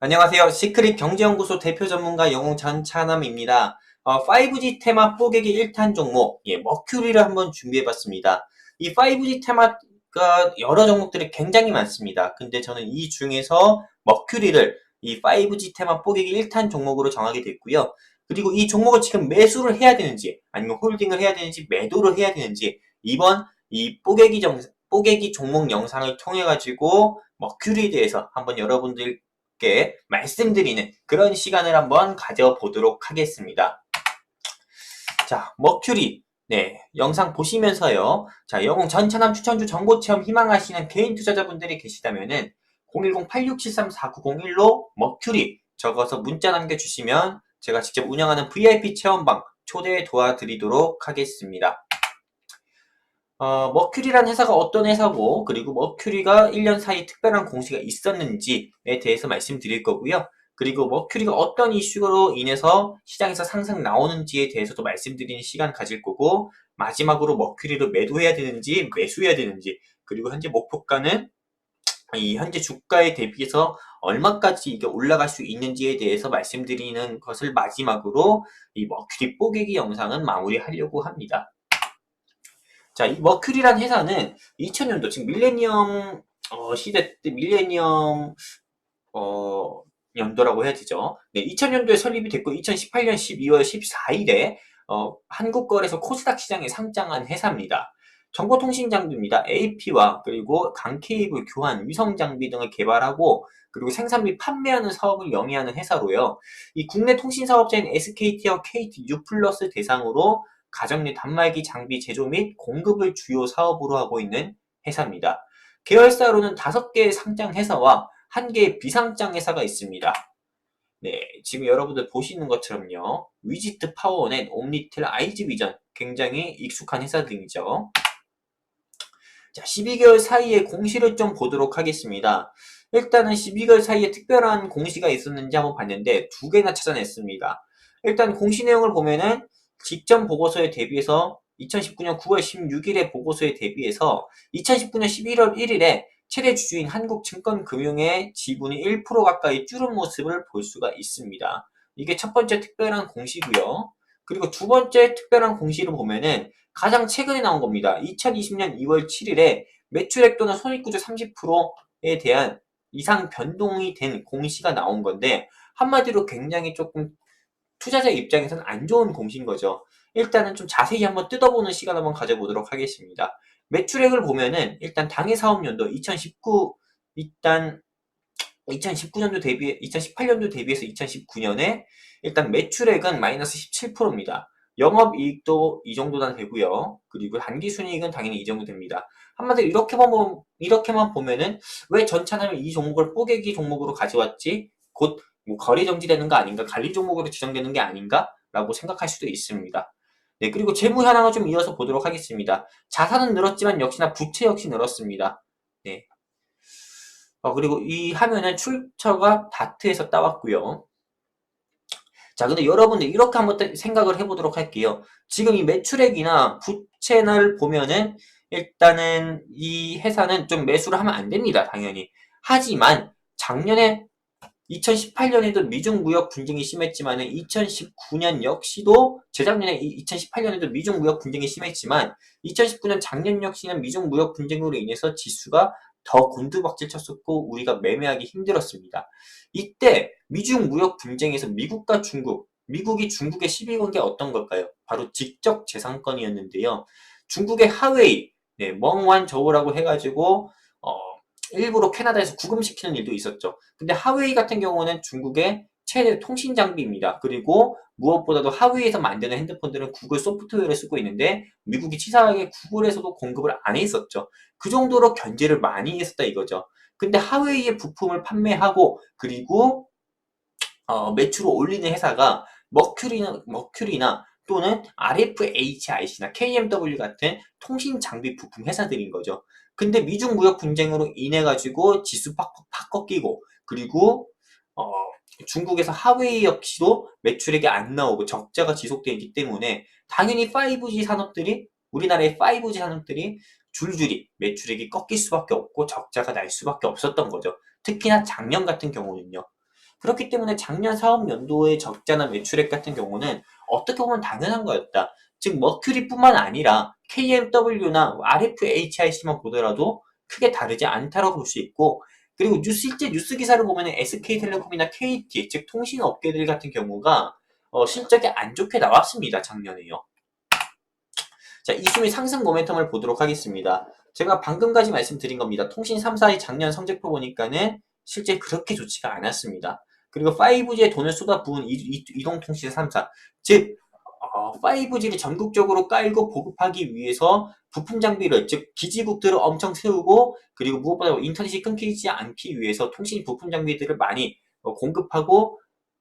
안녕하세요. 시크릿 경제연구소 대표 전문가 영웅 전찬남입니다. 5G 테마 뽀개기 1탄 종목, 머큐리를 한번 준비해봤습니다. 이 5G 테마가 여러 종목들이 굉장히 많습니다. 근데 저는 이 중에서 머큐리를 이 5G 테마 뽀개기 1탄 종목으로 정하게 됐고요. 그리고 이 종목을 지금 매수를 해야 되는지, 아니면 홀딩을 해야 되는지, 매도를 해야 되는지, 이번 이 뽀개기 종목 영상을 통해가지고 머큐리에 대해서 한번 여러분들 말씀드리는 그런 시간을 한번 가져보도록 하겠습니다. 자, 머큐리. 네, 영상 보시면서요. 자, 영웅 전차남 추천주 정보체험 희망하시는 개인 투자자분들이 계시다면은 010-8673-4901로 머큐리 적어서 문자 남겨주시면 제가 직접 운영하는 VIP 체험방 초대해 도와드리도록 하겠습니다. 머큐리란 회사가 어떤 회사고, 그리고 머큐리가 1년 사이에 특별한 공시가 있었는지에 대해서 말씀드릴 거고요. 그리고 머큐리가 어떤 이슈로 인해서 시장에서 상승 나오는지에 대해서도 말씀드리는 시간 가질 거고, 마지막으로 머큐리를 매도해야 되는지 매수해야 되는지, 그리고 현재 목표가는 이 현재 주가에 대비해서 얼마까지 이게 올라갈 수 있는지에 대해서 말씀드리는 것을 마지막으로 이 머큐리 뽀개기 영상은 마무리하려고 합니다. 자, 이 머큐리란 회사는 2000년도, 지금 밀레니엄 시대 때 밀레니엄 연도라고 해야 되죠. 네, 2000년도에 설립이 됐고 2018년 12월 14일에 한국거래소 코스닥 시장에 상장한 회사입니다. 정보통신 장비입니다. AP와 그리고 강 케이블 교환, 위성 장비 등을 개발하고 그리고 생산 및 판매하는 사업을 영위하는 회사로요. 이 국내 통신 사업자인 SKT와 KT, U+ 대상으로 가정 내 단말기 장비 제조 및 공급을 주요 사업으로 하고 있는 회사입니다. 계열사로는 5개의 상장 회사와 1개의 비상장 회사가 있습니다. 네, 지금 여러분들 보시는 것처럼요. 위지트, 파워넷, 옴니텔, 아이즈비전 굉장히 익숙한 회사 등이죠. 자, 12개월 사이에 공시를 좀 보도록 하겠습니다. 일단은 12개월 사이에 특별한 공시가 있었는지 한번 봤는데 2개나 찾아냈습니다. 일단 공시 내용을 보면은 직전 보고서에 대비해서 2019년 9월 16일에 보고서에 대비해서 2019년 11월 1일에 최대 주주인 한국증권금융의 지분이 1% 가까이 줄은 모습을 볼 수가 있습니다. 이게 첫 번째 특별한 공시고요. 그리고 두 번째 특별한 공시를 보면은 가장 최근에 나온 겁니다. 2020년 2월 7일에 매출액 또는 손익구조 30%에 대한 이상 변동이 된 공시가 나온 건데 한마디로 굉장히 조금 투자자 입장에서는 안 좋은 공시인 거죠. 일단은 좀 자세히 한번 뜯어보는 시간 한번 가져보도록 하겠습니다. 매출액을 보면은 일단 당해 사업연도 2019년도 대비 2018년도 대비해서 2019년에 일단 매출액은 마이너스 17%입니다. 영업이익도 이 정도나 되고요. 그리고 단기순이익은 당연히 이 정도 됩니다. 한마디로 이렇게만 보면은 왜 전차는 이 종목을 뽀개기 종목으로 가져왔지? 곧 뭐 거래 정지되는 거 아닌가? 관리 종목으로 지정되는 게 아닌가? 라고 생각할 수도 있습니다. 네, 그리고 재무 현황을 좀 이어서 보도록 하겠습니다. 자산은 늘었지만 역시나 부채 역시 늘었습니다. 네. 그리고 이 화면은 출처가 다트에서 따왔고요. 자, 근데 여러분들 이렇게 한번 생각을 해보도록 할게요. 지금 이 매출액이나 부채를 보면은 일단은 이 회사는 좀 매수를 하면 안 됩니다. 당연히. 하지만 작년에 2018년에도 미중 무역 분쟁이 심했지만은 2019년 역시도 재작년에 2018년에도 미중 무역 분쟁이 심했지만 2019년 작년 역시는 미중 무역 분쟁으로 인해서 지수가 더 곤두박질 쳤었고 우리가 매매하기 힘들었습니다. 이때 미중 무역 분쟁에서 미국과 미국이 중국에 시비 건 게 어떤 걸까요? 바로 직접 재산권이었는데요. 중국의 하웨이, 멍완 저우라고 해가지고 일부러 캐나다에서 구금시키는 일도 있었죠. 근데 하웨이 같은 경우는 중국의 최대 통신 장비입니다. 그리고 무엇보다도 하웨이에서 만드는 핸드폰들은 구글 소프트웨어를 쓰고 있는데 미국이 치사하게 구글에서도 공급을 안 했었죠. 그 정도로 견제를 많이 했었다 이거죠. 근데 하웨이의 부품을 판매하고 그리고 매출을 올리는 회사가 머큐리나 또는 RFHIC나 KMW 같은 통신 장비 부품 회사들인 거죠. 근데 미중 무역 분쟁으로 인해 가지고 지수 팍 꺾이고 그리고 중국에서 하웨이 역시도 매출액이 안 나오고 적자가 지속되기 때문에 당연히 5G 산업들이 우리나라의 5G 산업들이 줄줄이 매출액이 꺾일 수밖에 없고 적자가 날 수밖에 없었던 거죠. 특히나 작년 같은 경우는요. 그렇기 때문에 작년 사업연도의 적자나 매출액 같은 경우는 어떻게 보면 당연한 거였다. 즉 머큐리뿐만 아니라 KMW나 RFHIC만 보더라도 크게 다르지 않다고 볼 수 있고, 그리고 실제 뉴스 기사를 보면 SK텔레콤이나 KT, 즉 통신업계들 같은 경우가 실적이 안 좋게 나왔습니다. 작년에요. 자, 이수미 상승 모멘텀을 보도록 하겠습니다. 제가 방금까지 말씀드린 겁니다. 통신 3사의 작년 성적표 보니까는 실제 그렇게 좋지가 않았습니다. 그리고 5G에 돈을 쏟아부은 이동통신 3사, 즉 5G를 전국적으로 깔고 보급하기 위해서 부품 장비를, 즉 기지국들을 엄청 세우고, 그리고 무엇보다 인터넷이 끊기지 않기 위해서 통신 부품 장비들을 많이 공급하고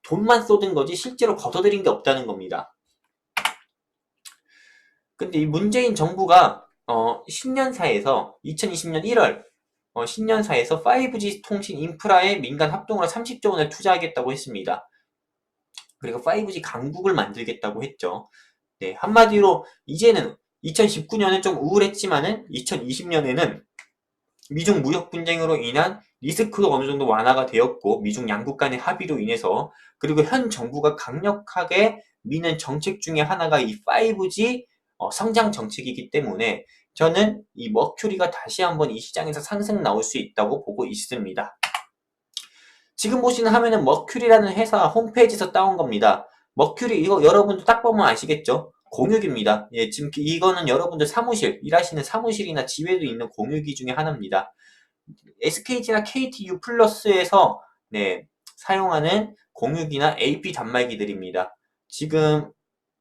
돈만 쏟은 거지 실제로 걷어들인 게 없다는 겁니다. 근데 이 문재인 정부가 신년사에서 2020년 1월 신년사에서 5G 통신 인프라에 민간 합동으로 30조 원을 투자하겠다고 했습니다. 그리고 5G 강국을 만들겠다고 했죠. 네, 한마디로 이제는 2019년은 좀 우울했지만은 2020년에는 미중 무역 분쟁으로 인한 리스크도 어느 정도 완화가 되었고, 미중 양국 간의 합의로 인해서, 그리고 현 정부가 강력하게 미는 정책 중에 하나가 이 5G 성장 정책이기 때문에 저는 이 머큐리가 다시 한번 이 시장에서 상승 나올 수 있다고 보고 있습니다. 지금 보시는 화면은 머큐리라는 회사 홈페이지에서 따온 겁니다. 머큐리 이거 여러분도 딱 보면 아시겠죠? 공유기입니다. 예, 지금 이거는 여러분들 사무실, 일하시는 사무실이나 집에도 있는 공유기 중에 하나입니다. SKT나 KTU 플러스에서 네, 사용하는 공유기나 AP 단말기들입니다. 지금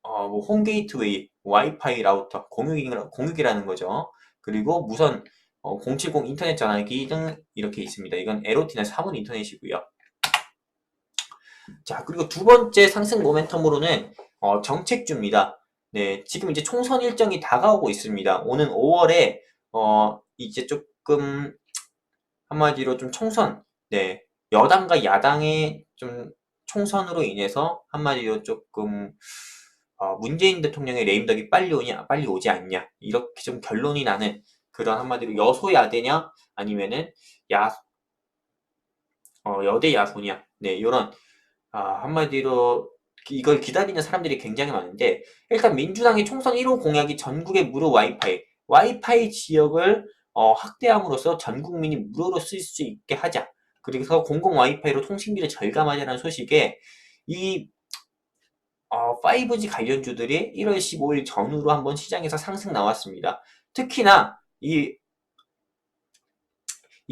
뭐 홈게이트웨이, 와이파이 라우터, 공유기라는 거죠. 그리고 무선 070 인터넷 전화기 등 이렇게 있습니다. 이건 LOT나 사문 인터넷이고요. 자, 그리고 두 번째 상승 모멘텀으로는 정책주입니다. 네, 지금 이제 총선 일정이 다가오고 있습니다. 오는 5월에 이제 조금 한마디로 좀 총선, 네, 여당과 야당의 좀 총선으로 인해서 한마디로 조금 문재인 대통령의 레임덕이 빨리 오지 않냐, 이렇게 좀 결론이 나는 그런 한마디로 여소야대냐 아니면은 여대 야소냐, 네, 이런 한마디로 이걸 기다리는 사람들이 굉장히 많은데, 일단 민주당의 총선 1호 공약이 전국의 무료 와이파이 지역을 확대함으로써 전 국민이 무료로 쓸 수 있게 하자. 그래서 공공 와이파이로 통신비를 절감하자는 소식에 이 5G 관련주들이 1월 15일 전후로 한번 시장에서 상승 나왔습니다. 특히나 이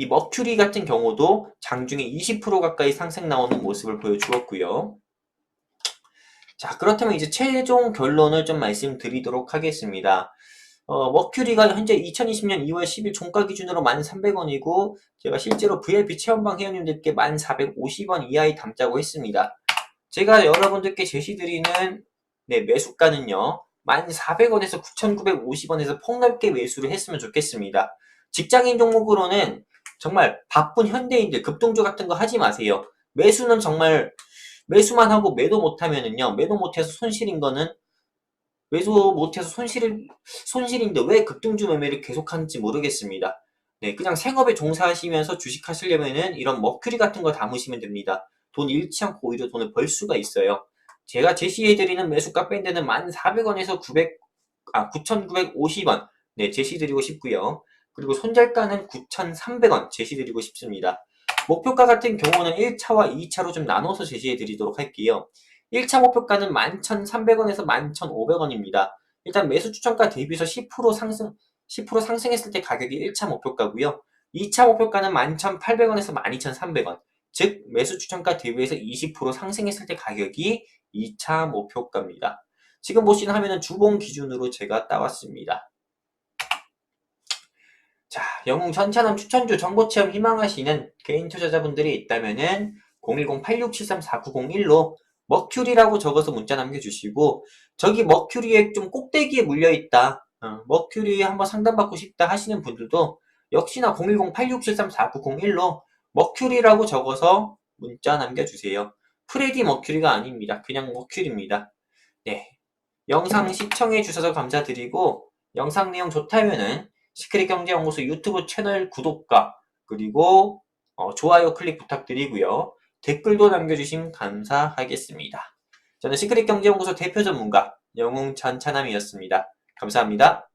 머큐리 같은 경우도 장중에 20% 가까이 상승 나오는 모습을 보여주었고요. 자, 그렇다면 이제 최종 결론을 좀 말씀드리도록 하겠습니다. 머큐리가 현재 2020년 2월 10일 종가 기준으로 1,300원이고, 제가 실제로 VIP 체험방 회원님들께 1,450원 이하에 담자고 했습니다. 제가 여러분들께 제시드리는 매수가는요, 1,400원에서 9,950원에서 폭넓게 매수를 했으면 좋겠습니다. 직장인 종목으로는 정말 바쁜 현대인들 급등주 같은 거 하지 마세요. 매수는 정말 매수만 하고 매도 못하면은요, 매도 못해서 손실인 거는 매수 못해서 손실인데 왜 급등주 매매를 계속하는지 모르겠습니다. 네, 그냥 생업에 종사하시면서 주식 하시려면은 이런 머큐리 같은 거 담으시면 됩니다. 돈 잃지 않고 오히려 돈을 벌 수가 있어요. 제가 제시해드리는 매수가 밴드는 1,400원에서 9,950원 네, 제시드리고 싶고요. 그리고 손절가는 9,300원 제시드리고 싶습니다. 목표가 같은 경우는 1차와 2차로 좀 나눠서 제시해드리도록 할게요. 1차 목표가는 11,300원에서 11,500원입니다. 일단 매수 추천가 대비해서 10% 상승했을 때 가격이 1차 목표가고요. 2차 목표가는 11,800원에서 12,300원. 즉 매수 추천가 대비해서 20% 상승했을 때 가격이 2차 목표가입니다. 지금 보시는 화면은 주봉 기준으로 제가 따왔습니다. 자, 영웅 전차남 추천주 정보체험 희망하시는 개인 투자자분들이 있다면은 010-8673-4901로 머큐리라고 적어서 문자 남겨주시고, 저기 머큐리에 좀 꼭대기에 물려있다, 머큐리 한번 상담받고 싶다 하시는 분들도 역시나 010-8673-4901로 머큐리라고 적어서 문자 남겨주세요. 프레디 머큐리가 아닙니다. 그냥 머큐리입니다. 네, 영상 시청해주셔서 감사드리고, 영상 내용 좋다면은 시크릿경제연구소 유튜브 채널 구독과 그리고 좋아요 클릭 부탁드리고요. 댓글도 남겨주시면 감사하겠습니다. 저는 시크릿 경제연구소 대표 전문가 영웅 전차남이었습니다. 감사합니다.